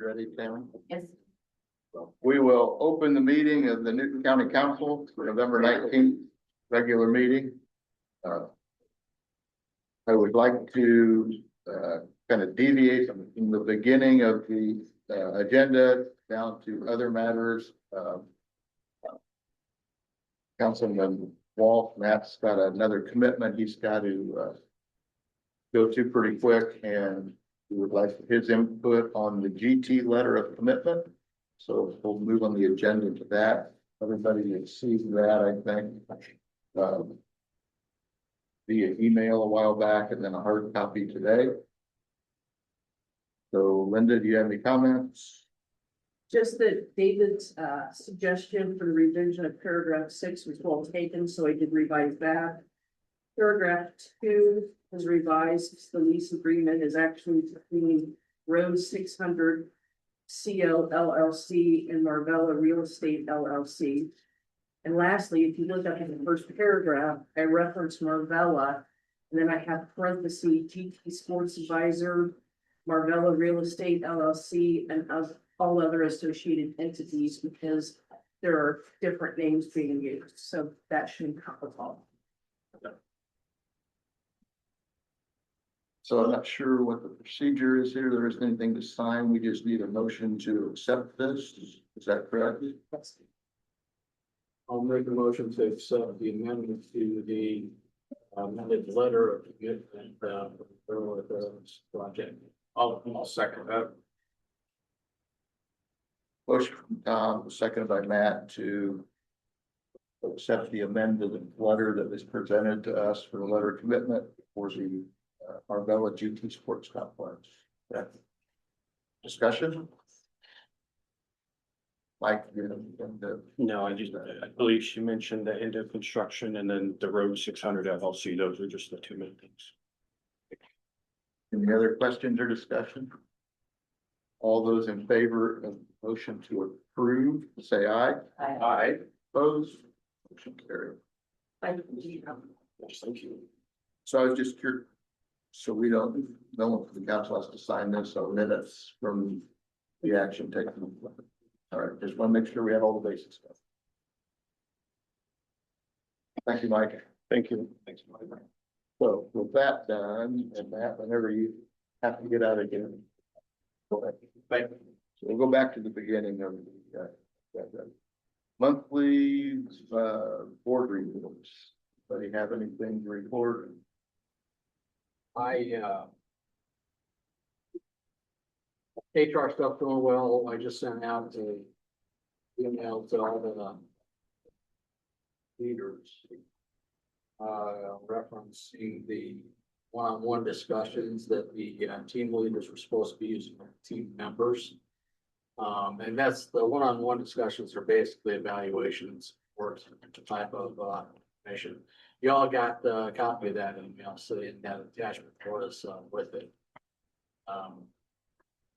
Ready, Tammy? Yes. We will open the meeting of the Newton County Council for November 19th, regular meeting. I would like to kind of deviate from the beginning of the agenda down to other matters. Councilman Walt, Matt's got another commitment he's got to go to pretty quick, and we would like his input on the GT letter of commitment. So we'll move on the agenda to that. Everybody sees that, I think, via email a while back and then a hard copy today. So Linda, do you have any comments? Just that David's suggestion for the revision of paragraph 6 was well taken, so I did revise that. Paragraph 2 is revised. The lease agreement is actually between Rose 600 CL LLC and Marvella Real Estate LLC. And lastly, if you look up in the first paragraph, I reference Marvella, and then I have parentheses GT Sports Advisor, Marvella Real Estate LLC, and all other associated entities, because there are different names being used. So that should encompass all. So I'm not sure what the procedure is here. There isn't anything to sign. We just need a motion to accept this. Is that correct? Yes. I'll make a motion to accept the amendment to the amended letter of commitment for the project. I'll second that. Motion from Tom, seconded by Matt to accept the amended letter that is presented to us for the letter of commitment for the Marvella GT Sports Complex. That discussion? Mike, No, I believe she mentioned the end of construction and then the road 600 LLC. Those are just the two main things. any other questions or discussion? All those in favor of the motion to approve, say aye. Aye. Opposed? Motion carried. Yes, thank you. So I was just curious, so we don't, no one from the council has to sign this, so minutes from the action taken. All right, just want to make sure we have all the bases. Thank you, Mike. Thank you. Thanks, Mike. So with that done, and Matt, whenever you have to get out again. Go ahead. Thank you. So we'll go back to the beginning of the monthly board reports. Anybody have anything to report? HR stuff going well. I just sent out a email to all the leaders referencing the one-on-one discussions that the team leaders were supposed to be using with team members. And that's the one-on-one discussions are basically evaluations or type of information. You all got a copy of that email, so that attachment for us with it.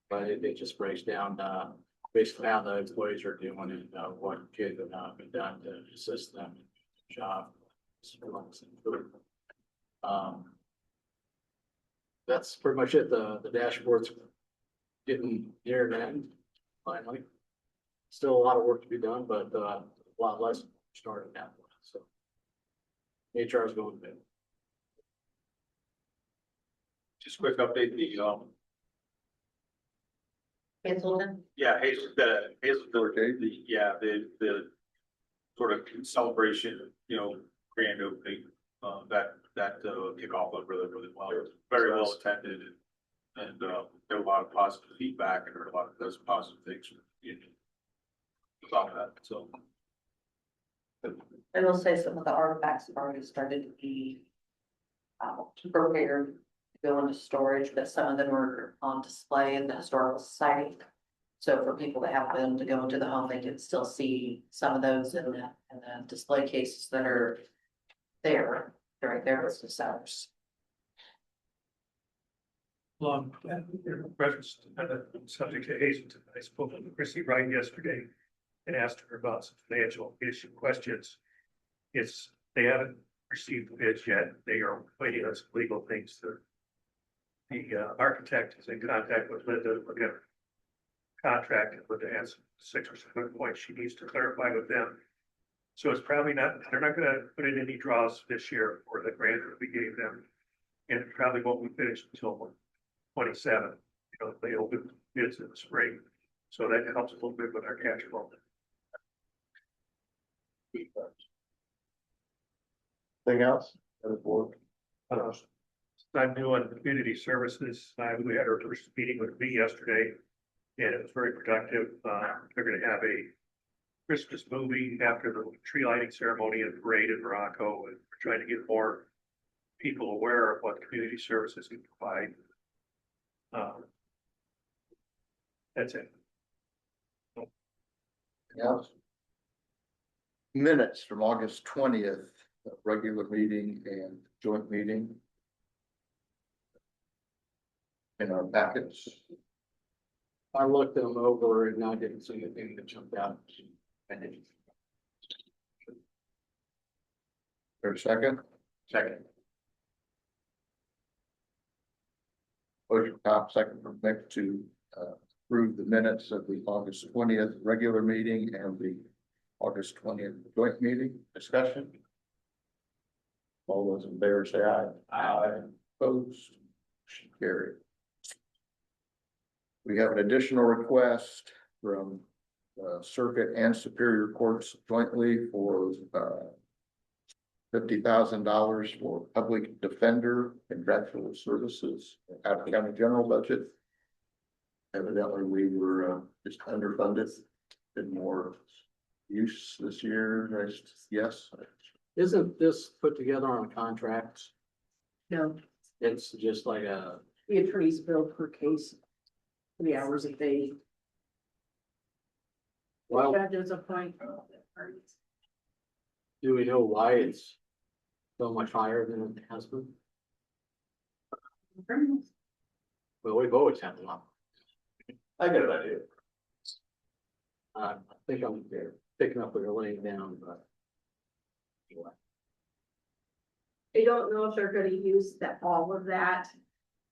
But it just breaks down basically how the employees are doing and what could be done to assist them in the job. That's pretty much it. The dashboard's getting near an end finally. Still a lot of work to be done, but a lot less started now. So HR is going good. Just quick update, Hazelton? yeah, the sort of celebration, grand opening, that kickoff went really well. It was very well attended and got a lot of positive feedback and heard a lot of those positive things from the community about that, so. I will say some of the artifacts have already started to be prepared to go into storage, but some of them are on display in the historical society. So for people that have been to go into the home, they can still see some of those in the display cases that are there during their business hours. Long reference subject to Hazelton. I spoke with Chrissy Wright yesterday and asked her about some financial issue questions. They haven't received the bids yet. They are waiting on some legal things. The architect is in contact with Linda. We're going to contract with the answer 6 or 7 points she needs to clarify with them. So it's probably not, they're not gonna put in any draws this year for the grant that we gave them. And it probably won't be finished until 27. You know, they open bids in the spring. So that helps a little bit with our cash flow. Anything else? Other board? I'm new on community services. We had our first meeting with me yesterday. And it was very productive. They're gonna have a Christmas movie after the tree lighting ceremony and parade in Morocco. And we're trying to get more people aware of what community services can provide. That's it. Yes. Minutes from August 20th, regular meeting and joint meeting. In our packets. I looked them over and I didn't see anything that jumped out. For a second? Second. Motion top, second from Mick to approve the minutes of the August 20th regular meeting and the August 20th joint meeting. Discussion? All those in favor say aye. Aye. Opposed? Motion carried. We have an additional request from Circuit and Superior Courts jointly for $50,000 for public defender contractual services out of county general budget. Evidently, we were just underfunded, did more use this year. Yes, Isn't this put together on contracts? No, It's just like a, the attorney's bill per case, 3 hours a day. well, Judges appoint. do we know why it's so much higher than it has been? Well, we've always had a lot. I got an idea. I think I'm picking up what you're laying down, but. Anyway. I don't know if they're gonna use that, all of that,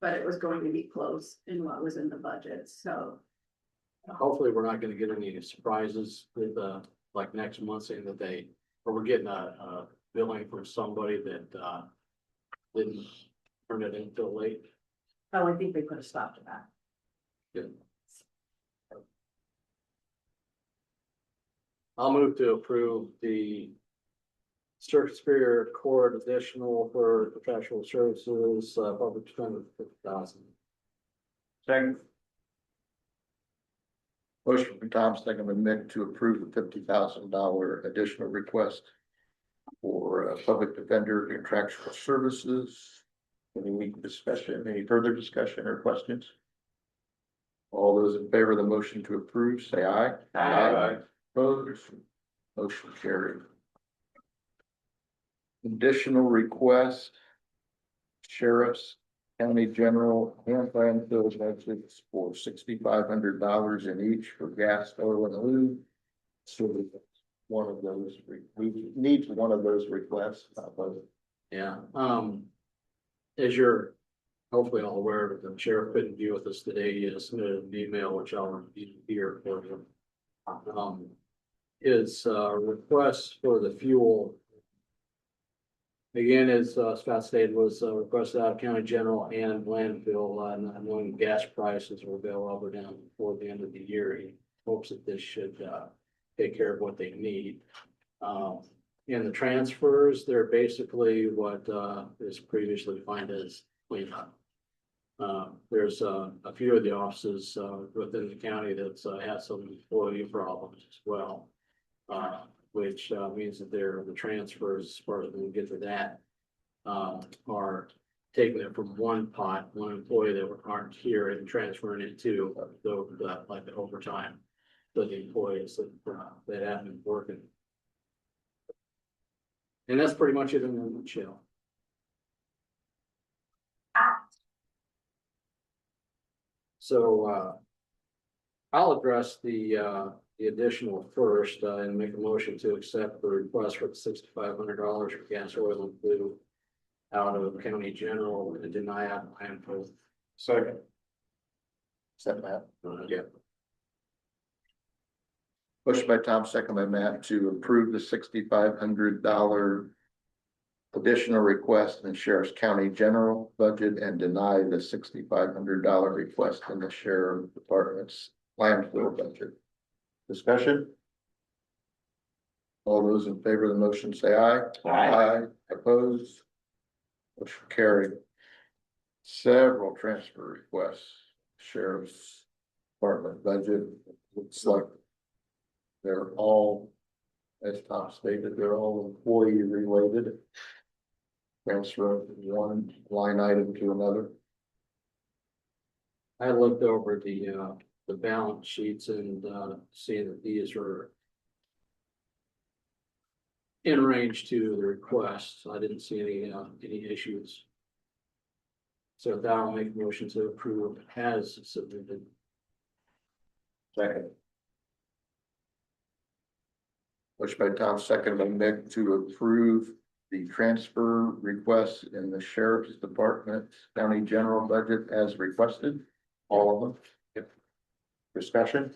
but it was going to be close in what was in the budget, so. Hopefully, we're not gonna get any surprises with, like next month saying that or we're getting a billing from somebody that, didn't turn it in until late. Oh, I think they put a stop to that. Good. I'll move to approve the Circuit Superior Court additional for professional services, public defender, $50,000. Second. Motion from Tom, second by Mick to approve the $50,000 additional request for public defender contractual services. Any discussion, any further discussion or questions? All those in favor of the motion to approve, say aye. Aye. Opposed, motion carried. Additional request. Sheriff's, County General and landfill budgets for $6,500 in each for gas, oil and lube. So one of those, we need one of those requests. Yeah, as you're hopefully all aware, the sheriff couldn't be with us today. He submitted an email, which I'll review here for you. His request for the fuel. Again, as Scott stated, was requested out of county general and landfill, and when gas prices will go up or down before the end of the year, he hopes that this should take care of what they need. And the transfers, they're basically what is previously defined as cleanup. There's a few of the offices within the county that have some employee problems as well. Which means that the transfers, as far as we get to that, are taking it from one pot, one employee that aren't here and transferring it to like the overtime. To the employees that haven't been working. And that's pretty much it in a nutshell. So I'll address the additional first and make a motion to accept the request for $6,500 for gas, oil and lube out of county general and deny out landfill. Second. Second that. Yeah. Motion by Tom, second by Matt to approve the $6,500 additional request in Sheriff's County General Budget and deny the $6,500 request in the Sheriff Department's landfill budget. Discussion? All those in favor of the motion say aye. Aye. Opposed? Motion carried. Several transfer requests, Sheriff's Department budget, looks like they're all, as Tom stated, they're all employee related. Transfer from one line item to another. I looked over the balance sheets and, seeing that these are in range to the request. I didn't see any issues. So that I'll make a motion to approve as submitted. Second. Motion by Tom, second by Mick to approve the transfer requests in the Sheriff's Department County General Budget as requested. All of them. Yep. Discussion?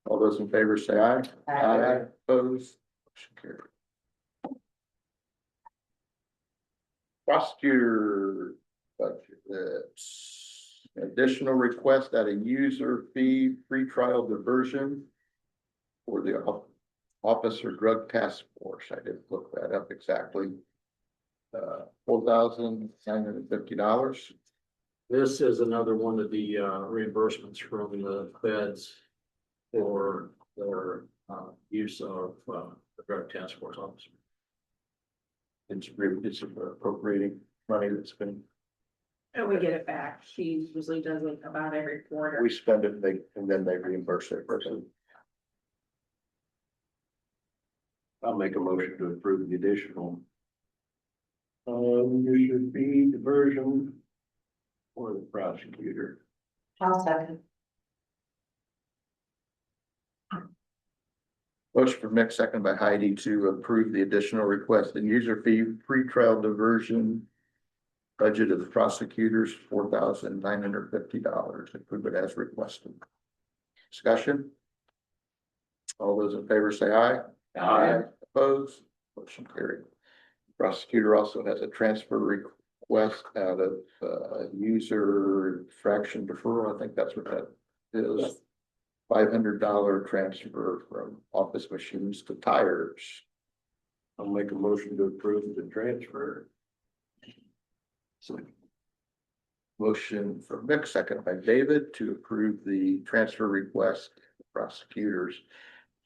All those in favor say aye. Aye. Opposed? Motion carried. Prosecutor budget, that's additional request at a user fee pretrial diversion for the Officer Drug Task Force. I didn't look that up exactly. $4,950. This is another one of the reimbursements from the feds for their use of the drug task force officer. It's appropriating money that's been, And we get it back. She usually does it about every quarter. we spend it, and then they reimburse it. I'll make a motion to approve the additional. There should be diversion for the prosecutor. I'll second. Motion for Mick, second by Heidi to approve the additional request and user fee pretrial diversion. Budget of the prosecutors, $4,950. Approve it as requested. Discussion? All those in favor say aye. Opposed? Motion carried. Prosecutor also has a transfer request out of user fraction deferral. I think that's what that is. $500 transfer from office machines to tires. I'll make a motion to approve the transfer. Motion from Mick, second by David to approve the transfer request. Prosecutors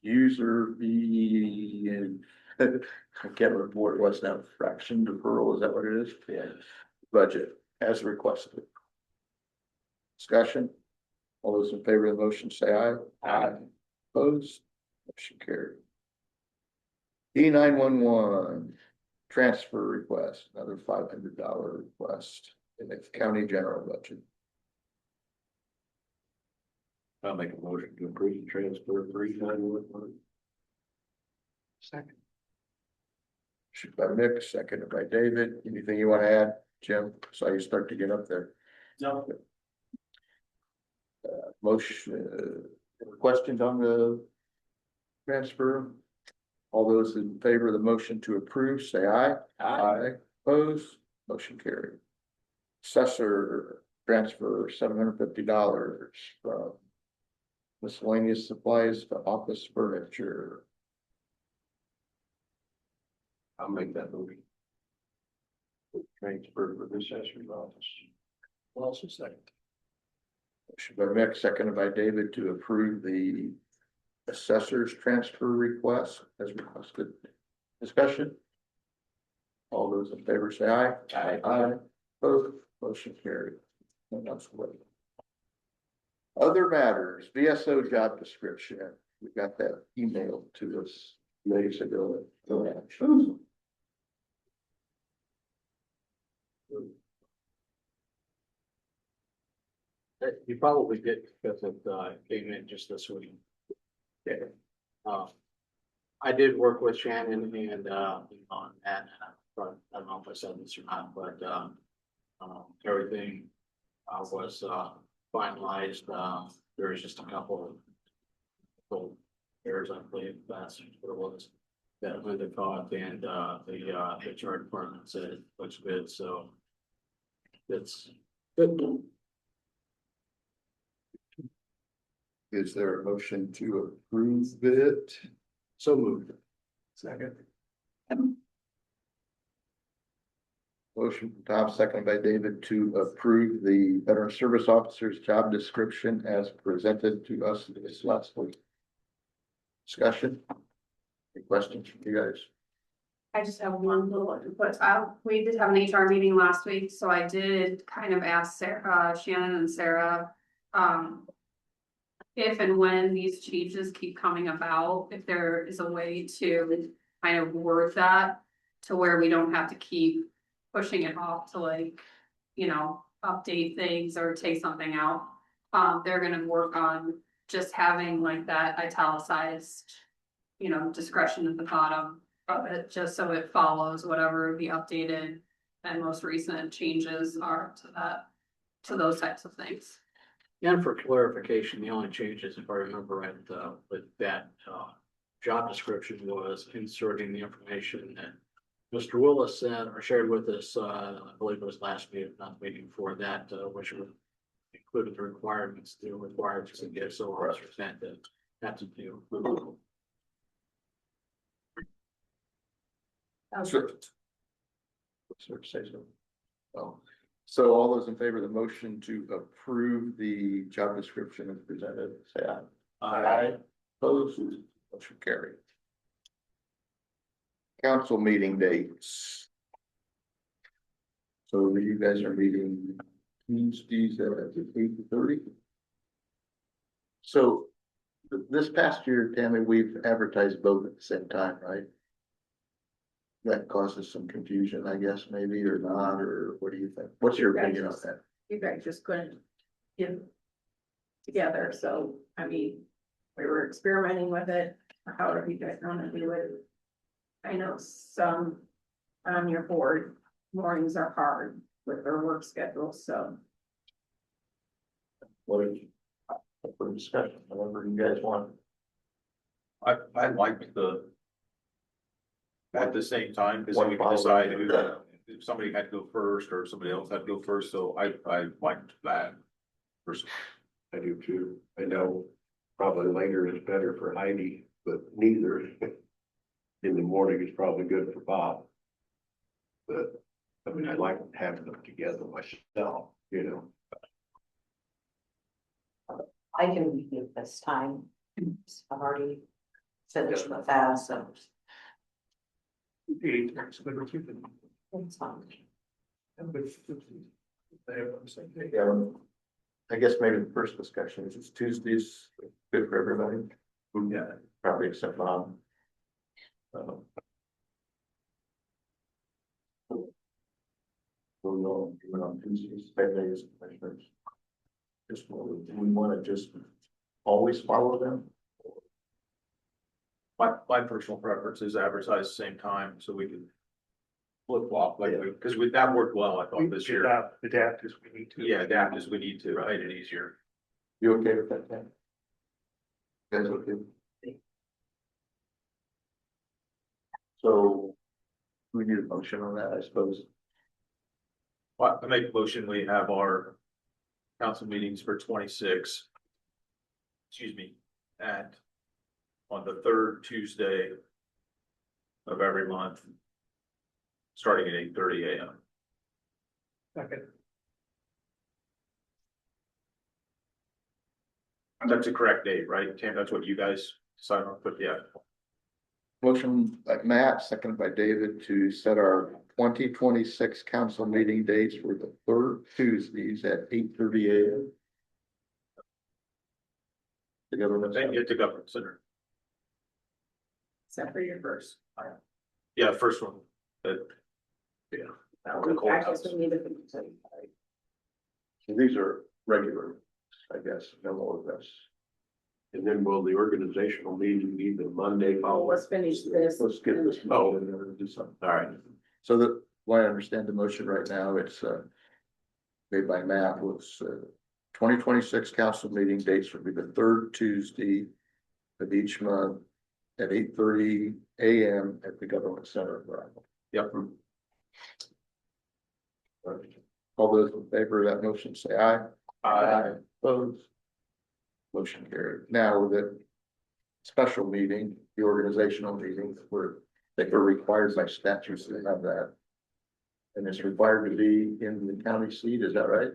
user fee and I can't remember what it was now. Fraction deferral, is that what it is? Yeah. Budget as requested. Discussion? All those in favor of the motion say aye. Aye. Opposed? Motion carried. E911 transfer request, another $500 request in the county general budget. I'll make a motion to approve the transfer of 391. Second. Motion by Mick, seconded by David. Anything you want to add, Jim? Saw you start to get up there. No. Motion, questions on the transfer? All those in favor of the motion to approve, say aye. Opposed, motion carried. Assessor transfer $750 from miscellaneous supplies to office furniture. I'll make that motion. Transfer for the assessor's office. Also second. Motion by Mick, seconded by David to approve the assessor's transfer request as requested. Discussion? All those in favor say aye. Aye. Opposed, motion carried. And that's what. Other matters, VSO job description. We got that emailed to us days ago. You probably did because it came in just this week. Yeah. I did work with Shannon and on that, but I don't know if I said this or not, but everything was finalized. There was just a couple of Gold Airs, I believe that's what it was. That when they caught and the HR department said it looks good, so. It's good. Is there a motion to approve it? So moved. Second. Motion from Tom, second by David to approve the veteran service officer's job description as presented to us this last week. Discussion? Any questions from you guys? I just have one little input. We did have an HR meeting last week, so I did kind of ask Sarah, Shannon and Sarah, if and when these changes keep coming about, if there is a way to kind of word that to where we don't have to keep pushing it off to like, you know, update things or take something out. They're gonna work on just having like that italicized, you know, discretion at the bottom of it, just so it follows whatever the updated and most recent changes are to that, to those types of things. And for clarification, the only changes, if I remember right, with that, job description was inserting the information that Mr. Willis said or shared with us, I believe it was last meeting, not the meeting before that, which included the requirements, the requirements to get so officers had to do. Sure. Sir, say so. Oh, so all those in favor of the motion to approve the job description as presented, say aye. Aye. Opposed, motion carried. Council meeting dates. So you guys are meeting Tuesdays at 8:30. So this past year, Tammy, we've advertised both at the same time, right? That causes some confusion, I guess, maybe, or not, or what do you think? What's your opinion on that? You guys just couldn't get together, so, I mean, we were experimenting with it, however you guys wanna do it. I know some on your board, mornings are hard with their work schedule, so. What is, for discussion, whatever you guys want. I like the. At the same time, because One we can follow decide the who, other. if somebody had to go first or somebody else had to go first, so I liked that. Personally. I do too. I know probably later is better for Heidi, but neither. In the morning is probably good for Bob. But, I mean, I like having them together myself, you know. I can review this time. I've already finished with that, so The 8th is good with you. it's fine. I'm good. They have on the same day. Yeah, I guess maybe the first discussion is it's Tuesdays, good for everybody. Yeah. Probably except Bob. We're all doing on Tuesdays, same day as commissioners. Just, do we want to just always follow them? My personal preference is advertise the same time, so we can. Flip flop, like, because that worked well, I thought this year. Adapt as we need to. Yeah, adapt as we need to, make it easier. You okay with that, Tim? You guys okay? So we need a motion on that, I suppose. I make a motion, we have our council meetings for 26. Excuse me, on the third Tuesday of every month, starting at 8:30 a.m. Second. That's the correct date, right? Tam, that's what you guys decided on, but yeah. Motion by Matt, seconded by David to set our 2026 council meeting dates for the third Tuesdays at 8:30 a.m. The government. Then get the government center. Except for your first. Yeah, first one, but. Yeah. Now the I courthouse. guess we need to. So these are regular, I guess, no more of this. And then will the organizational meeting be the Monday Oh, following? let's finish this. Let's get this. Oh. and then do something. All right. So that, what I understand the motion right now, it's made by Matt was 2026 council meeting dates will be the third Tuesday of each month at 8:30 AM at the Government Center. Yep. All those in favor of that motion, say aye. Opposed? Motion carried. Now the special meeting, the organizational meeting, they were required by statute to have that. And it's required to be in the county seat, is that right?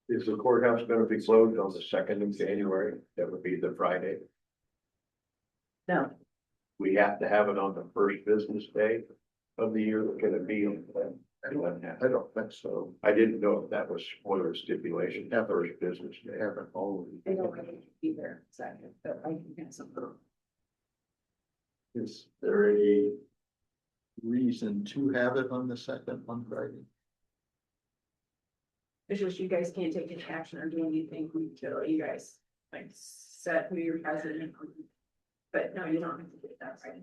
Is the courthouse gonna be closed on the 2nd of January? That would be the Friday. No, We have to have it on the first business day of the year. Can it be on I don't think so. I didn't know if that was one of the stipulations, that first business They day. haven't always. I don't have it either, second, but I can get some. Is there a reason to have it on the second on Friday? It's just you guys can't take any action or do anything until you guys like set who your president. But no, you don't have to do that, right?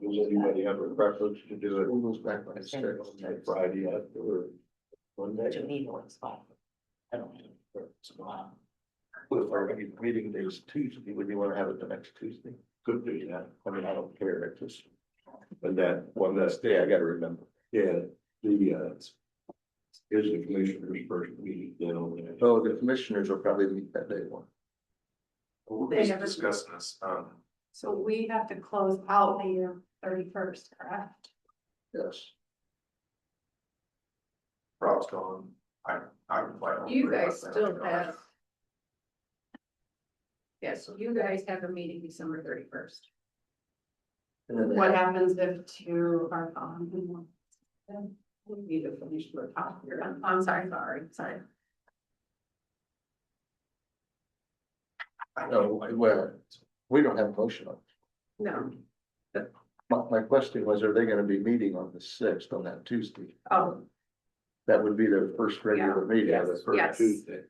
Does anybody have a preference to do it It goes back by six. on Friday or Monday? To need one spot. I don't know. With our meeting days Tuesday, would you want to have it the next Tuesday? Could do that. I mean, I don't care, it just, And that one, that's day I gotta remember. yeah, is the commissioner's first meeting, you know. Oh, the commissioners will probably meet that day one. We're They just never- discussing this, So we have to close out the 31st, correct? Yes. Rob's gone, I would like. You guys still have. Yes, you guys have a meeting December 31st. What happens if two are gone? We need to finish the top here. I'm sorry. No, well, we don't have a motion on it. No, My question was, are they gonna be meeting on the sixth on that Tuesday? Oh, That would be their first regular meeting. yes, the first yes. Tuesday.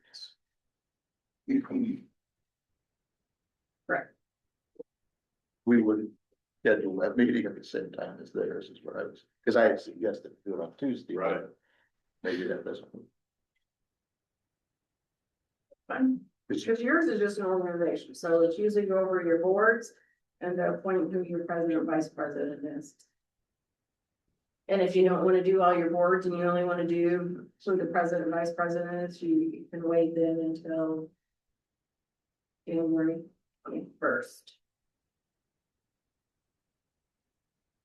correct. We would schedule that meeting at the same time as theirs is what I was, because I had suggested to do it on Tuesday. but Right. Maybe that doesn't. Fine. Because yours is just an organization, so it's usually go over your boards and appoint who your president, vice president is. And if you don't want to do all your boards and you only want to do who the president, vice president is, you can wait then until January 21st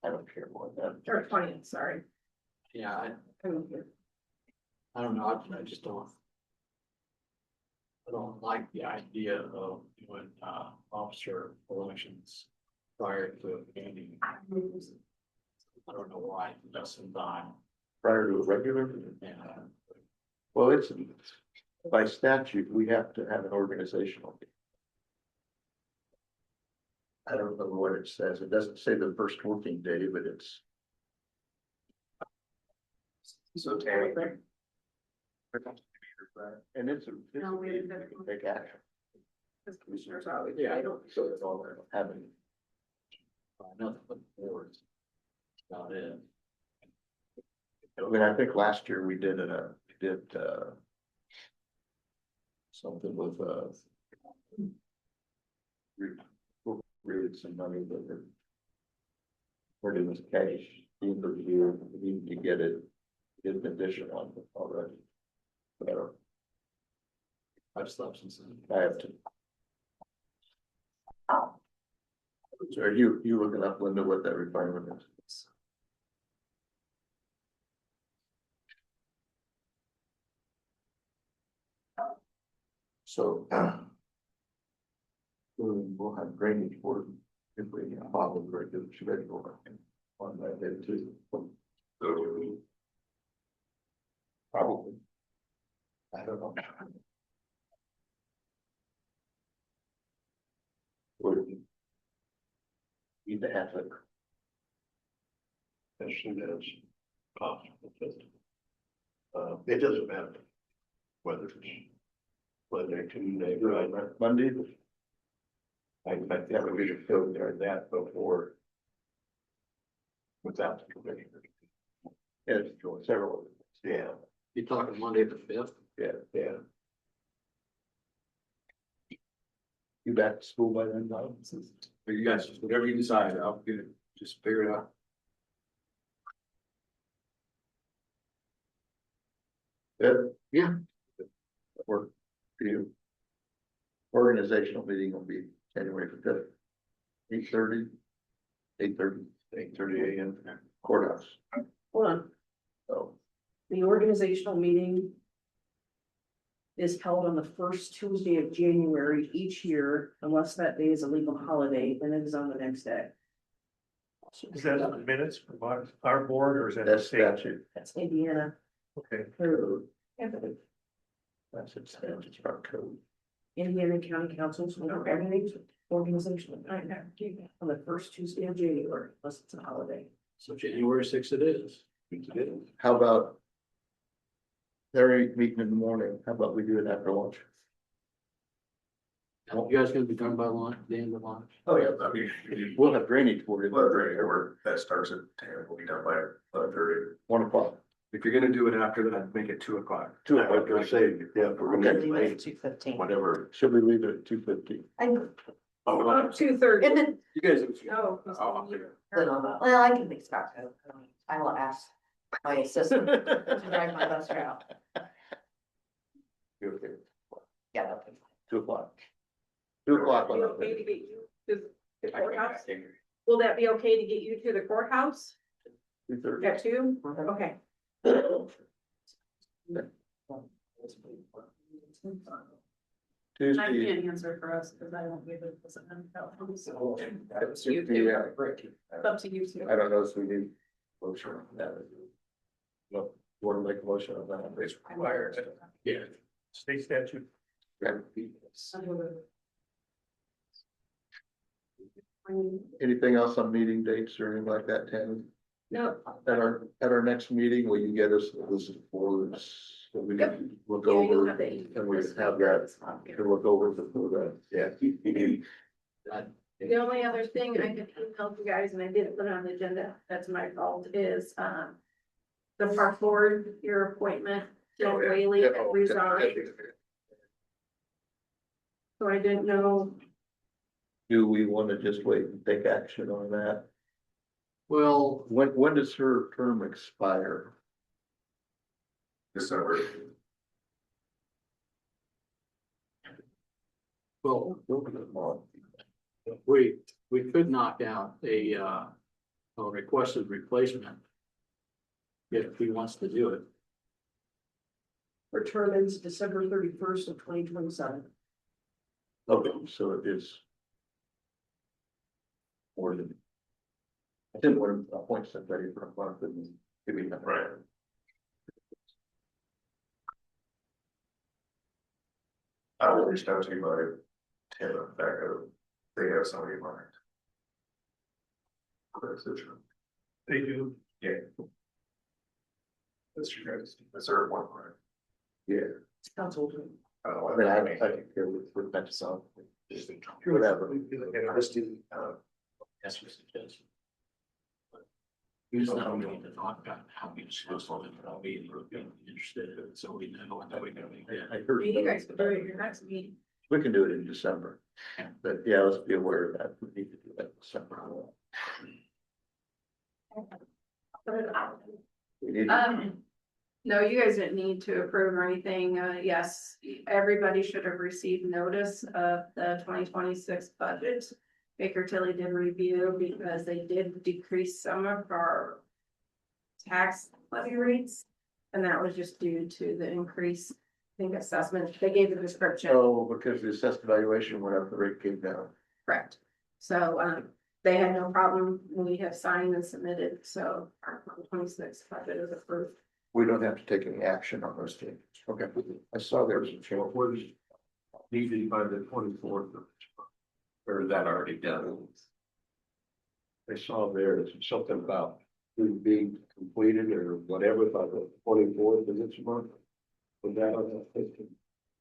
I don't care more than that. or 20th, sorry. Yeah, I don't care. I don't know, I just don't. I don't like the idea of doing, officer elections prior to ending. I don't know why, that's some time, Prior to a regular, yeah. well, it's by statute, we have to have an organizational. meeting. I don't know what it says. It doesn't say the first working day, but it's. So Tammy, And it's a. No, we didn't have it. Take action. Because commissioners always, Yeah. they don't. So it's all having. Nothing but boards. About it. I mean, I think last year we did something with, really some money, but we're doing this cash in the year, we need to get it, get an addition on it already. But I've slept since then. I have to. So are you looking up, Linda, what that requirement is? So. We'll have drainage board if we follow the regulations ready for on that day too. Probably. I don't know. We need to have it. As soon as possible. It doesn't matter whether it's Monday, Tuesday, Friday. Monday, I think that would be the filter that before. Without the commissioner. yes, several, Yeah, You talking Monday the 5th? yeah. yeah. You back to school by then, Bob? But you guys, whatever you decide, I'll get it, just figure it out. Yeah. Work for you. Organizational meeting will be January 5th. 8:30. 8:30. 8:30 a.m. Courthouse. Hold on, So, the organizational meeting is held on the first Tuesday of January each year, unless that day is a legal holiday, then it is on the next day. Is that in the minutes from our board or is that? the that's state? statute. That's Indiana. Okay. Or That's its statute, it's our code. Indiana County Councils, everything's organizational, on the first Tuesday of January, unless it's a holiday. So January 6th it is. How about? They're meeting in the morning. How about we do it after lunch? You guys gonna be done by lunch, the end of lunch? Oh, yeah, I mean, We'll have drainage board. that starts at 10, we'll be done by 11:30. 1 o'clock. If you're gonna do it after that, make it 2 o'clock. I was gonna say, yeah, if we're gonna do it, 2:15. whatever. Should we leave it at 2:50? Oh, 2:30. And then, you guys. Oh. I'll do it. well, I can think about it. I will ask my assistant to drive my bus route. Okay, Yeah, that'll be fine. 2 o'clock. 2 o'clock. on Be that okay day. to get you to the courthouse? 2:30. Will that be okay to get you to the courthouse 2:30. at 2? Okay. I Tuesday. can't answer for us because I won't be able to listen to them. So It's You too. it's up to you too. I don't know if we need motion on that. No, you want to make a motion on that? It's required. Yeah. State statute. Anything else on meeting dates or anything like that, Tammy? No, At our next meeting, will you get us this boards that we Yep. can look yeah, you'll over? have the. And we can have that to look over before that. Yeah. The only other thing I can help you guys, and I didn't put it on the agenda, that's my fault, is, the park board, your appointment, Joe Whaley resigned, so I didn't know. Do we want to just wait and take action on that? Well, When does her term expire? December. well, we could knock out a requested replacement. If he wants to do it. Her term ends December 31st of 2027. Okay, so it is. Or the. I didn't want to appoint somebody for a month and give me that. Right. I will reach out to you by 10 back of, they have somebody in mind. They do. Yeah. That's your guys, that's our one, right? Yeah, Council. I don't know. I mean, I can care with that song. Whatever. Let's do, That's your suggestion. He's not willing to talk about how he was supposed to live, I'll be interested in it, so we know what we know. I heard. You guys could do it at your next meeting. We can do it in December, but yeah, let's be aware of that. We need to do that in December. We need to- No, you guys didn't need to approve or anything. Yes, everybody should have received notice of the 2026 budget. Baker Tilly did review because they did decrease some of our tax levy rates. And that was just due to the increase, I think, assessment. They gave the description. Oh, because the assessed valuation went up, the rate came down. Correct. So, they had no problem. We have signed and submitted, so our 26 budget is approved. We don't have to take any action on those things. Okay, I saw there was a change. what was needed by the 24th, or is that already done? I saw there's something about it being completed or whatever by the 24th of this month. Was that on the 15th?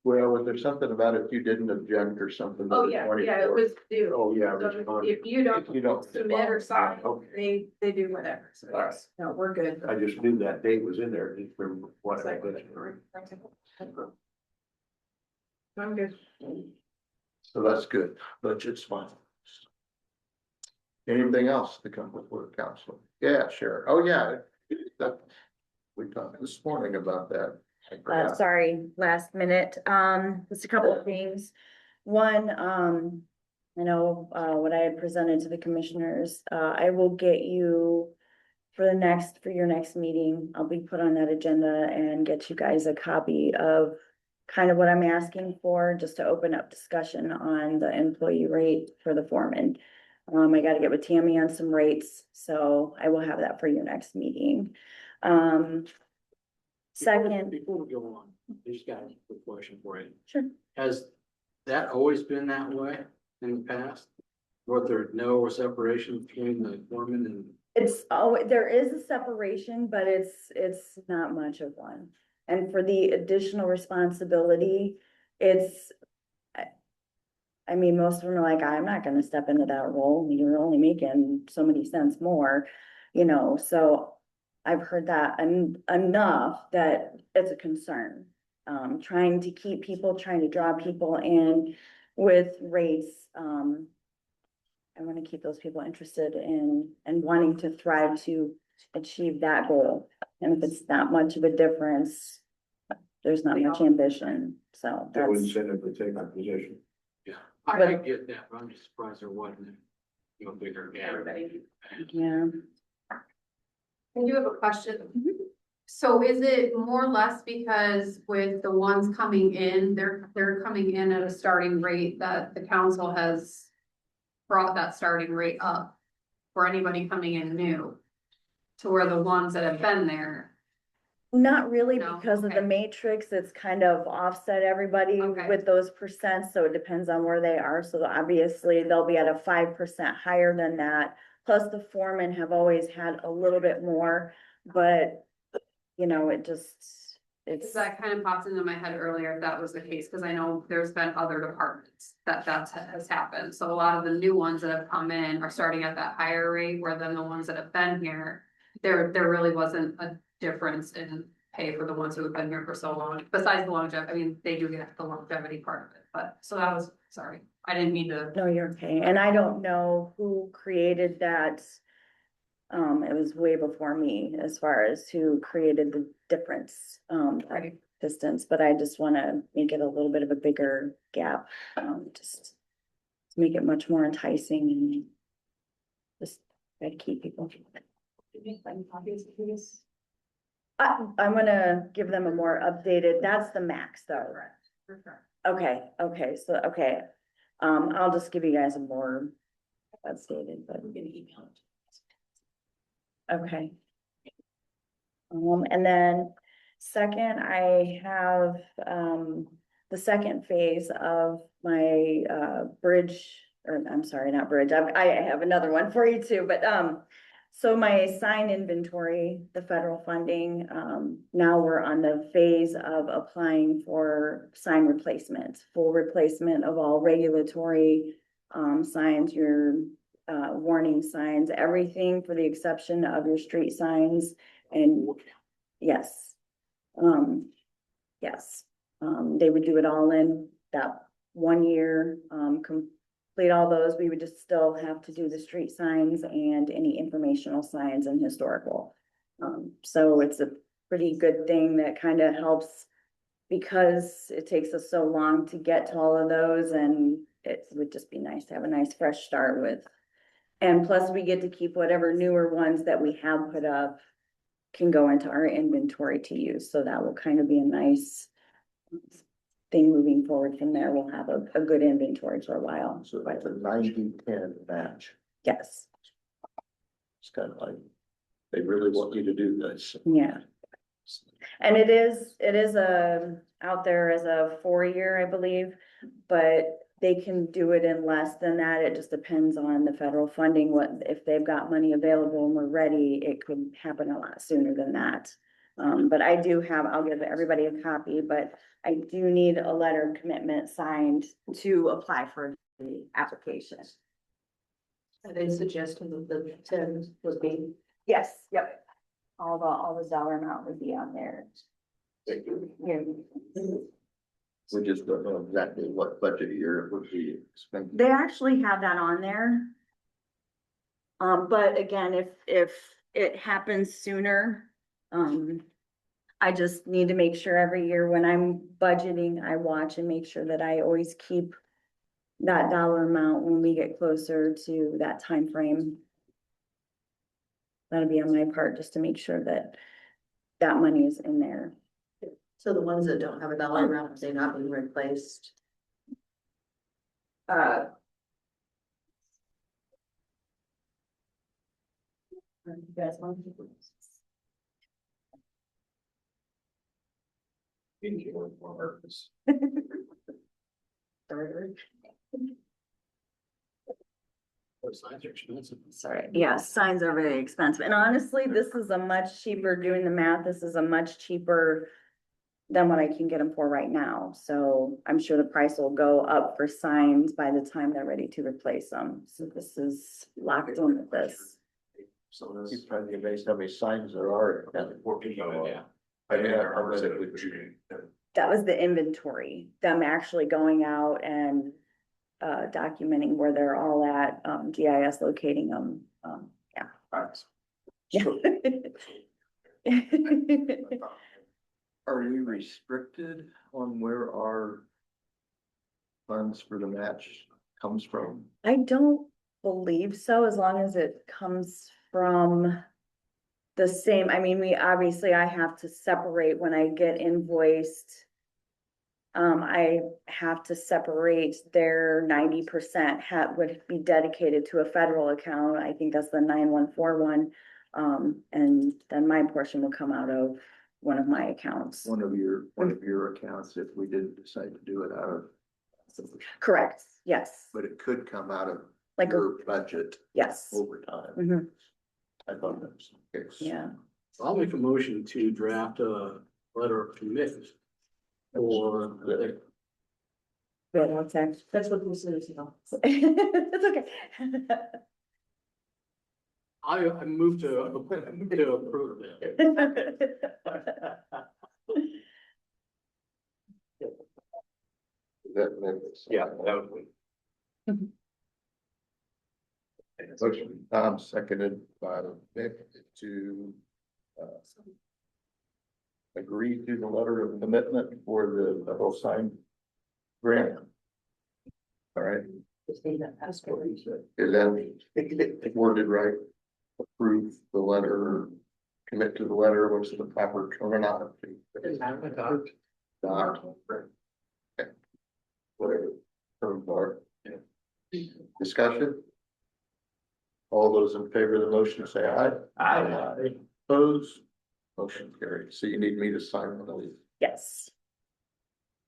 Well, was there something about if you didn't object or something? Oh, by the yeah, 24th? yeah, it was due. Oh, yeah. So respond. if you don't You don't. submit or sign, Okay. they do whatever, so All right. yes, no, we're good. I just knew that date was in there, didn't remember what it was. I'm good. So that's good. Budget's fine. Anything else to come before the council? Yeah, sure. Oh, yeah. That, we talked this morning about that. I forgot. Sorry, last minute, just a couple of things. One, I know, what I had presented to the commissioners, I will get you for your next meeting, I'll be put on that agenda and get you guys a copy of kind of what I'm asking for, just to open up discussion on the employee rate for the foreman. I gotta get with Tammy on some rates, so I will have that for your next meeting. Second, Before we go on, I just got a quick question for you. sure. Has that always been that way in the past? Was there no separation between the foreman and? There is a separation, but it's not much of one. And for the additional responsibility, I mean, most of them are like, I'm not gonna step into that role, you're only making so many cents more, so I've heard that enough that it's a concern. Trying to keep people, trying to draw people in with rates, I want to keep those people interested in and wanting to thrive to achieve that goal. And if it's not much of a difference, there's not much ambition, so No that's, incentive to take that position. Yeah, I get that, but I'm just surprised there wasn't, bigger gap. yeah. I do have a question. So is it more or less because with the ones coming in, they're coming in at a starting rate that the council has brought that starting rate up for anybody coming in new? To where the ones that have been there, Not really, No? because of the Okay. matrix, it's kind of offset everybody Okay. with those percents, so it depends on where they are, so obviously they'll be at a 5% higher than that. Plus the foremen have always had a little bit more, but, it's. that kind of popped into my head earlier if that was the case, because I know there's been other departments that has happened. So a lot of the new ones that have come in are starting at that higher rate, where then the ones that have been here, there really wasn't a difference in pay for the ones who have been here for so long, besides the longevity. I mean, they do get the longevity part of it, but, so that was, sorry, I didn't mean to. No, you're okay, and I don't know who created that. It was way before me as far as who created the difference, Right. distance, but I just wanna make it a little bit of a bigger gap, just to make it much more enticing and just try to keep people. I'm gonna give them a more updated, that's the max though. Okay, okay, I'll just give you guys a more updated, but. Okay. And then second, I have, the second phase of my, bridge, or I'm sorry, not bridge, I have another one for you too, but, so my sign inventory, the federal funding, now we're on the phase of applying for sign replacement, full replacement of all regulatory, signs, your warning signs, everything for the exception of your street signs. And yes, yes, they would do it all in that 1 year, complete all those. We would just still have to do the street signs and any informational signs and historical. So it's a pretty good thing that kind of helps, because it takes us so long to get to all of those, and it would just be nice to have a nice fresh start with. And plus we get to keep whatever newer ones that we have put up can go into our inventory to use. So that will kind of be a nice thing moving forward from there. We'll have a good inventory for a while. So like the 90-10 match. Yes, It's kind of like, they really want you to do this. yeah. And it is out there as a 4-year, I believe, but they can do it in less than that. It just depends on the federal funding. If they've got money available and we're ready, it could happen a lot sooner than that. But I'll give everybody a copy, but I do need a letter of commitment signed to apply for the application. Are they suggesting that the 10 would be? Yes, yep. All the dollar amount would be on there. Yeah. We just don't know exactly what budget year it would be spent. They actually have that on there. But again, if it happens sooner, I just need to make sure every year when I'm budgeting, I watch and make sure that I always keep that dollar amount when we get closer to that time frame. That'll be on my part, just to make sure that that money is in there. So the ones that don't have a dollar amount, they not being replaced. You guys want to- Those signs are expensive. Sorry, yeah, signs are very expensive, and honestly, this is a much cheaper, doing the math, this is a much cheaper than what I can get them for right now, so I'm sure the price will go up for signs by the time they're ready to replace them, so this is locked in with this. So Keep this. trying to get based how many signs there are. Yeah. I mean, I read it would be- That was the inventory, them actually going out and documenting where they're all at, GIS locating them, yeah. Yeah. Are we restricted on where our funds for the match comes from? I don't believe so, as long as it comes from the same, I mean, I have to separate when I get invoiced. I have to separate their 90% would be dedicated to a federal account. I think that's the 914 one. And then my portion will come out of one of my accounts. One of your accounts, if we didn't decide to do it out of. Correct, yes, But it could come out of like, your budget yes. over time. Mhm, I thought that was the case. yeah. I'll make a motion to draft a letter of commitment for the Good, I'll text. That's what this is, you know. It's okay. I move to approve it. Yeah, that was me. Motion, seconded by Vic to, agree to the letter of commitment for the whole sign grant. All right, That's what he said. is that worded right? Approve the letter, commit to the letter, what's the proper terminology? Dot. Okay. Whatever. Terms are. Discussion? All those in favor of the motion say aye. Aye. Opposed? Motion carried. So you need me to sign one of these? Yes.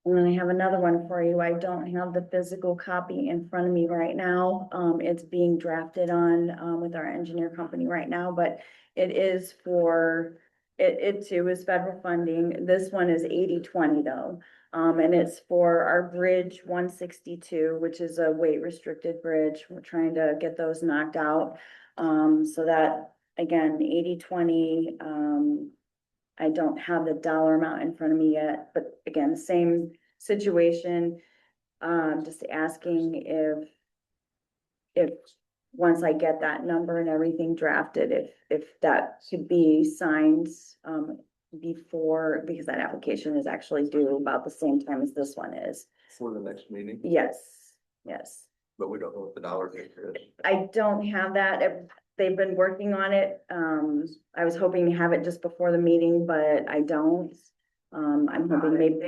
And then I have another one for you. I don't have the physical copy in front of me right now. It's being drafted on, with our engineer company right now, but it is for, it too is federal funding. This one is 80/20 though. And it's for our Bridge 162, which is a weight restricted bridge. We're trying to get those knocked out. So that, again, 80/20, I don't have the dollar amount in front of me yet, but again, same situation. Just asking if once I get that number and everything drafted, if that could be signed, before, because that application is actually due about the same time as this one is. For the next meeting, Yes, yes. but we don't know what the dollar figure is. I don't have that. They've been working on it. I was hoping to have it just before the meeting, but I don't. I'm hoping maybe.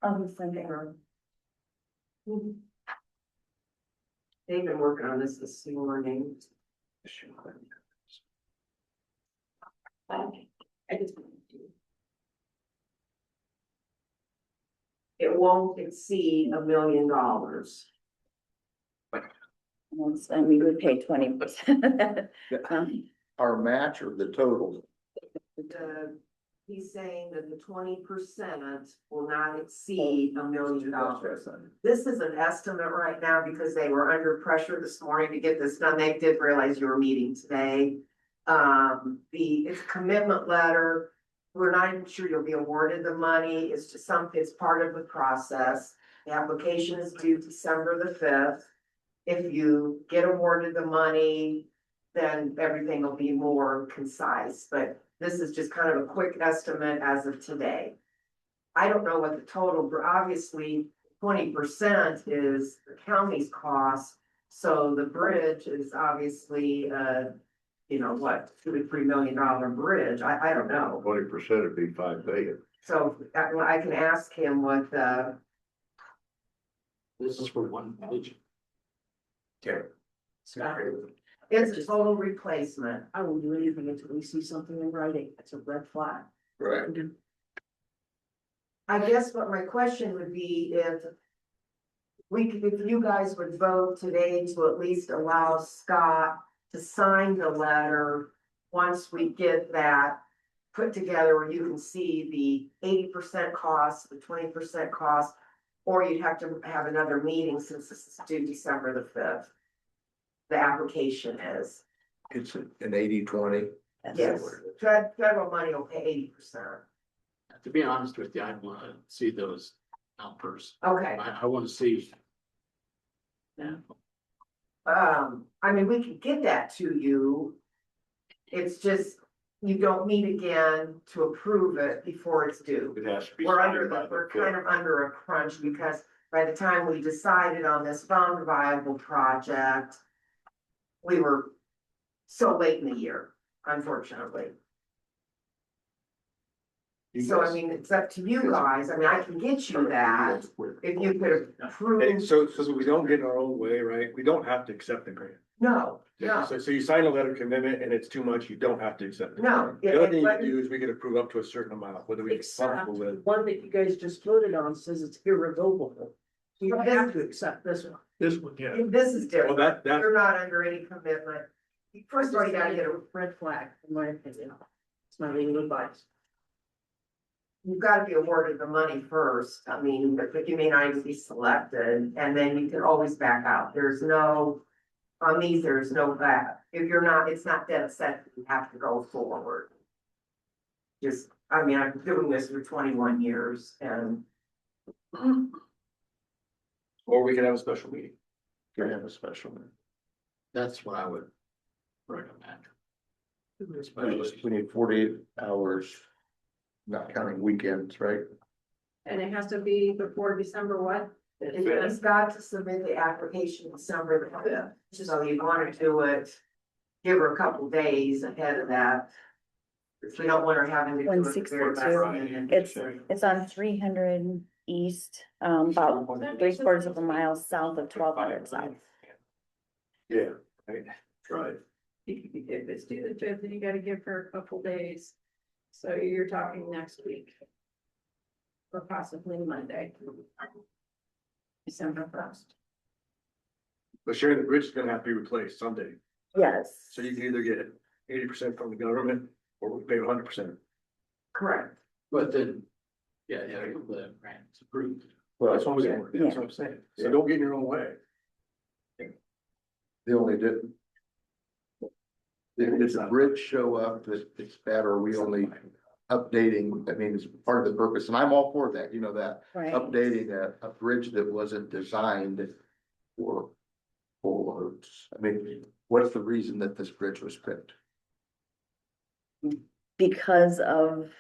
Oh, he sent it. They've been working on this morning. It won't exceed $1 million. And we would pay 20%. Our match or the total? He's saying that the 20% will not exceed $1 million. This is an estimate right now because they were under pressure this morning to get this done. They did realize you were meeting today. It's a commitment letter. we're not even sure you'll be awarded the money. It's just it's part of the process. The application is due December the 5th. If you get awarded the money, then everything will be more concise, but this is just kind of a quick estimate as of today. I don't know what the total, obviously 20% is the county's cost, so the bridge is obviously, you know, what, $2 to $3 million bridge, I don't know. 20% would be 5 million. So I can ask him what, This is for one page. it's a total replacement. I won't do anything until we see something in writing. It's a red flag. Right. I guess what my question would be if you guys would vote today to at least allow Scott to sign the letter once we get that put together where you can see the 80% cost, the 20% cost, or you'd have to have another meeting since this is due December the 5th. The application is. It's an 80-20. Yes, federal money will pay 80%. To be honest with you, I wanna see those numbers. Okay, I wanna see. Yeah. I mean, we could get that to you. It's just, you don't meet again to approve it before it's due. It has to be. We're signed by the we're fifth. kind of under a crunch because by the time we decided on this found viable project, we were so late in the year, unfortunately. So I mean, it's up to you guys. I mean, I can get you that if you could Hey, approve. so we don't get in our own way, right? We don't have to accept the grant. No, no, So you sign a letter of commitment and it's too much, you don't have to accept it. no. The other thing you But- can do is we can approve up to a certain amount, whether we get comfortable with. One that you guys just voted on says it's irrevocable. You have to accept this one. This one, yeah. This is Well, different. that, You're not under any commitment. First of all, you gotta get a Red flag, in my opinion. It's my legal advice. you've got to be awarded the money first. I mean, but you may not even be selected, and then you can always back out. There's no, on these, there's no back. If you're not, it's not dead set, you have to go forward. Just, I mean, I've been doing this for 21 years and or we can have a special meeting. Can have a special. That's what I would recommend. We need 48 hours, not counting weekends, right? And it has to be before December what? it's got to submit the application December the 5th. So you want to do it, give her a couple days ahead of that. We don't want her having to do it the very last minute. It's on 300 east, about 3/4 of a mile south of 1200 south. Yeah, right, right. If it's due the 5th, then you gotta give her a couple days. So you're talking next week. Or possibly Monday. December 1st. But Sharon, the bridge is gonna have to be replaced someday. Yes. So you can either get 80% from the government or we pay 100%. Correct. But then, yeah, the grant's approved. Well, That's what I'm saying. So don't get in your own way. the only did. Did the bridge show up that it's bad, or are we only updating? I mean, it's part of the purpose, and I'm all for that, you know that. Right. Updating a bridge that wasn't designed for. I mean, what's the reason that this bridge was picked? Because of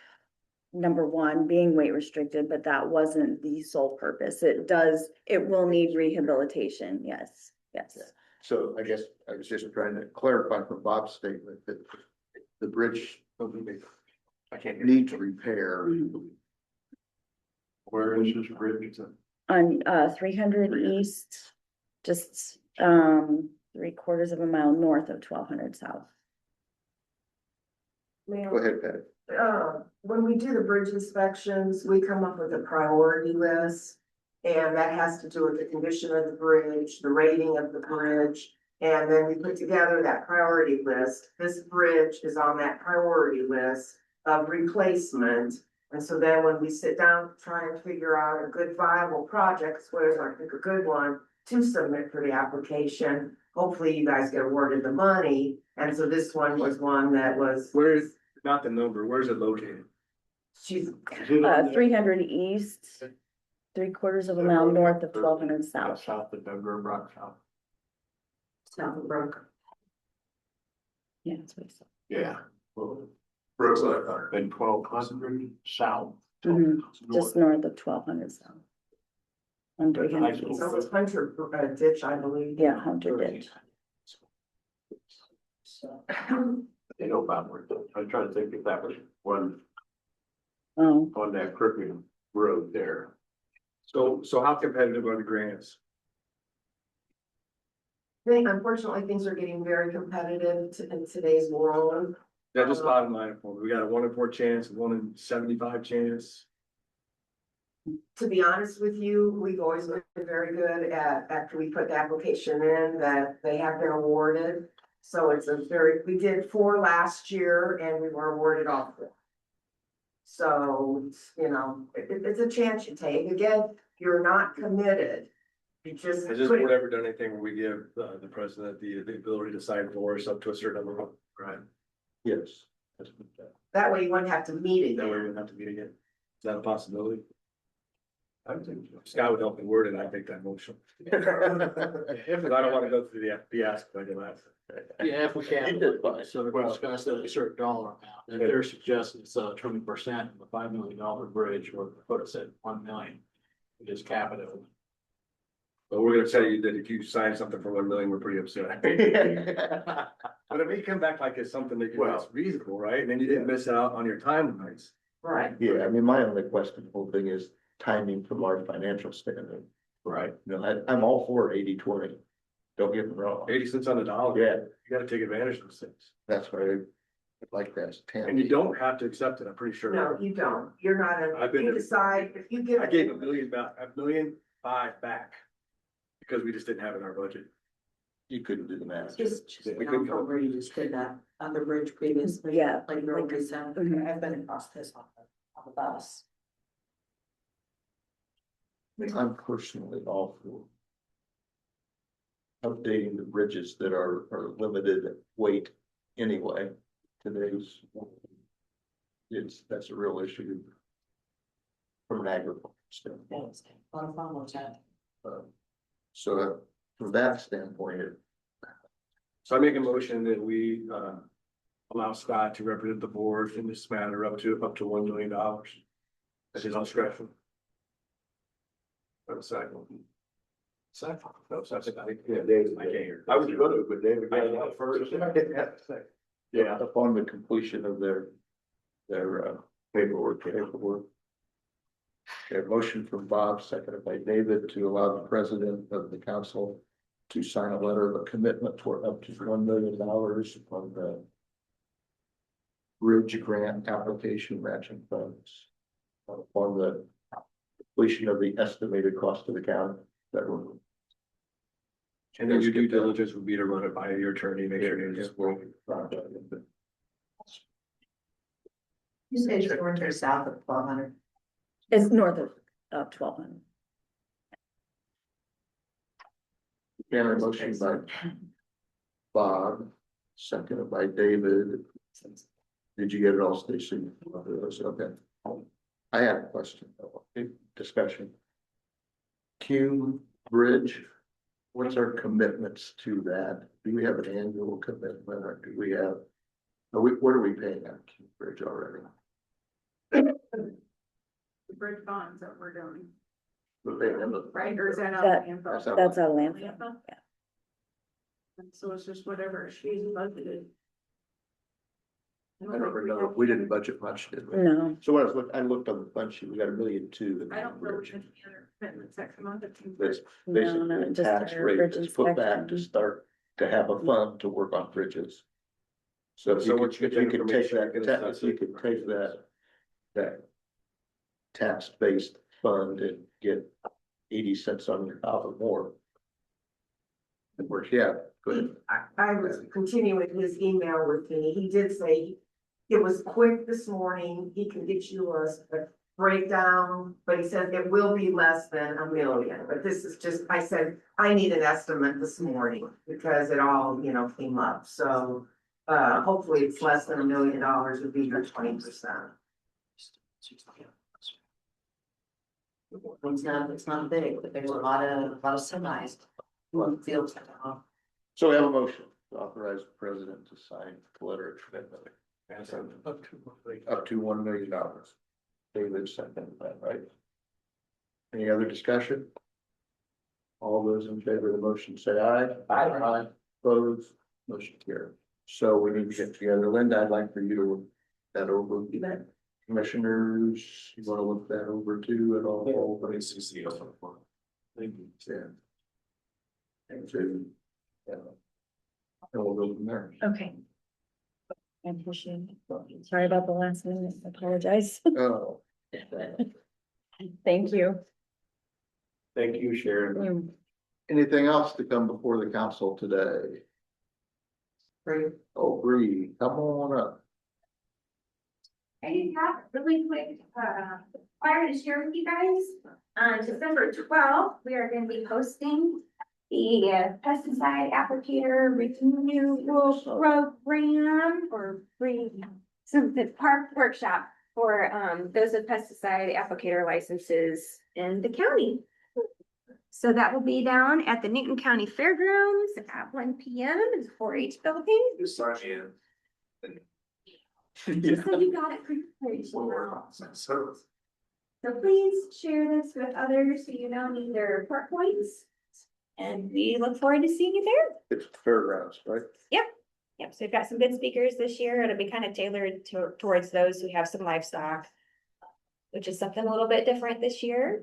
number one, being weight restricted, but that wasn't the sole purpose. It will need rehabilitation. Yes, yes. So I guess I was just trying to clarify from Bob's statement that the bridge I can't hear. needs repair. Where is this bridge? On 300 east, just 3/4 of a mile north of 1200 south. Go ahead, Patty. When we do the bridge inspections, we come up with a priority list. And that has to do with the condition of the bridge, the rating of the bridge. And then we put together that priority list. This bridge is on that priority list of replacement. And so then when we sit down, to try and figure out a good viable project, what is, I think, a good one to submit for the application. Hopefully you guys get awarded the money. And so this one was one that was. Where is, not the number, where's it located? She's, 300 east, 3/4 of a mile north of 1200 south. South of Denver, Rock South. South of Brook. Yeah, that's what he said. Yeah. Brookside, and 1200 south. Mhm. Just north of 1200 south. On 300 school. east. so it's Hunter ditch, I believe. Yeah, Hunter ditch. So. You know about where, I'm trying to think if that was one Oh, on that crooked road there. So how competitive are the grants? Unfortunately, things are getting very competitive in today's world. That just bottom line for me. We got a 1 in 4 chance, a 1 in 75 chance. To be honest with you, we've always been very good at, after we put the application in, that they have been awarded. So it's we did 4 last year and we were awarded all 4. So, you know, it's a chance you take. Again, you're not committed. You just. Has this put it- board ever done anything where we give the president the ability to sign for us up to a certain number? Right. Yes. That way you wouldn't have to meet That way we again. don't have to meet again. Is that a possibility? I think so. Scott would help me word it, I think that motion. Because I don't want to go through the ask, like the last. Yeah, if we can, He did fine. so we discussed at a certain dollar amount, if they're suggesting it's 20% of a $5 million bridge, or put us at 1 million. We just cap it at. But we're gonna tell you that if you sign something for 1 million, we're pretty upset. But it may come back like it's something that you it's reasonable, right? And then you didn't miss out on your timelines. Right. Yeah, I mean, my only questionable thing is timing from our financial standpoint. Right. You know, I'm all for 80/20. Don't get me wrong. 80 cents on the dollar. Yeah, You gotta take advantage of those things. that's why I'd like that. And you don't have to accept it, I'm pretty sure. No, you don't. You're not, I've been- you decide if you give. I gave $1.5 million back. Because we just didn't have it in our budget. You couldn't do the math. Just, We couldn't go. where you just did that on the bridge previously. Yeah, Like road reset. Mhm. I've been across this on the bus. I'm personally all for updating the bridges that are limited weight anyway. Today's, that's a real issue from an agricultural standpoint. Thanks. A lot of fun with that. So from that standpoint, So I make a motion that we allow Scott to represent the board in this matter up to $1 million. At his discretion. Have a second. Second. No, second. Yeah, David. I can't hear. I was gonna, but David got it out first. yeah, upon the completion of their paperwork. A motion from Bob, seconded by David, to allow the president of the council to sign a letter of commitment for up to $1 million on the bridge grant application matching funds on the completion of the estimated cost of the county. That will. And then your due diligence would be to run it by your attorney, make sure it is. You say it's going to south of 1200. It's north of 1200. And a motion by Bob, seconded by David. Did you get it all, Stacy? Okay. I have a question, discussion. Q Bridge, what's our commitments to that? Do we have an annual commitment, or do we have? What are we paying on Q Bridge already? The bridge bonds that we're doing, We're paying them. right, or is that That- out of That's the out. That's our landfill. landfill? So it's just whatever she's budgeted. I don't remember, we didn't budget much, did we? No, So when I looked on the fund sheet, we got $1.2 million. in I don't know bridge. any other commitments that come out of Team That's Bridge. basically no, a just tax our rate bridge that's put back to inspection. start, to have a fund to work on bridges. So if So you once could, you if get you that could take information, that, you can if you could take that tax-based fund and get 80 cents on your dollar more. It works, yeah, go ahead. I was continuing with his email with me. He did say it was quick this morning. He can get you a breakdown, but he said it will be less than $1 million. But this is just, I said, I need an estimate this morning because it all, came up. So hopefully it's less than $1 million would be your 20%. It's not big, but there's a lot of semis. Fields. So we have a motion to authorize the president to sign the letter of commitment. Up to $1 million. David seconded that, right? Any other discussion? All those in favor of the motion say aye. Aye. Opposed, motion carried. So we need to get together. Linda, I'd like for you to look that over. Commissioners, you wanna look that over too at all? Thank you. Yeah. Thank you. Yeah. And we'll go from there. Okay. I appreciate it. Sorry about the last minute. I apologize. Oh, Thank you. thank you, Sharon. Anything else to come before the council today? Oh, Bree, come on up. I did have a really quick, flyer to share with you guys. On December 12th, we are gonna be hosting the pesticide applicator renewal program or the park workshop for, those with pesticide applicator licenses in the county. So that will be down at the Newton County Fairgrounds at 1 p.m. in the 4-H building. So you got it prepared. So please share this with others so you don't need their report points. And we look forward to seeing you there. It's fairgrounds, right? Yep, so we've got some good speakers this year. It'll be kind of tailored towards those who have some livestock, which is something a little bit different this year.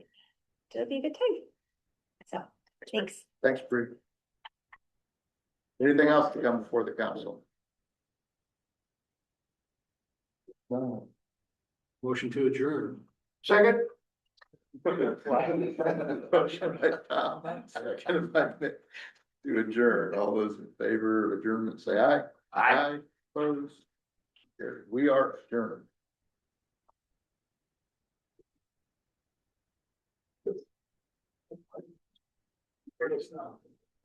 It'll be a good time. So, thanks. Thanks, Bree. Anything else to come before the council? No. Motion to adjourn. Second. Motion by Tom, second by Nick. To adjourn, all those in favor of adjournment, say aye. Aye. Opposed. Carried. We are adjourned.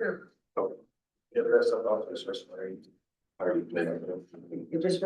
Yeah, that's about this. It just.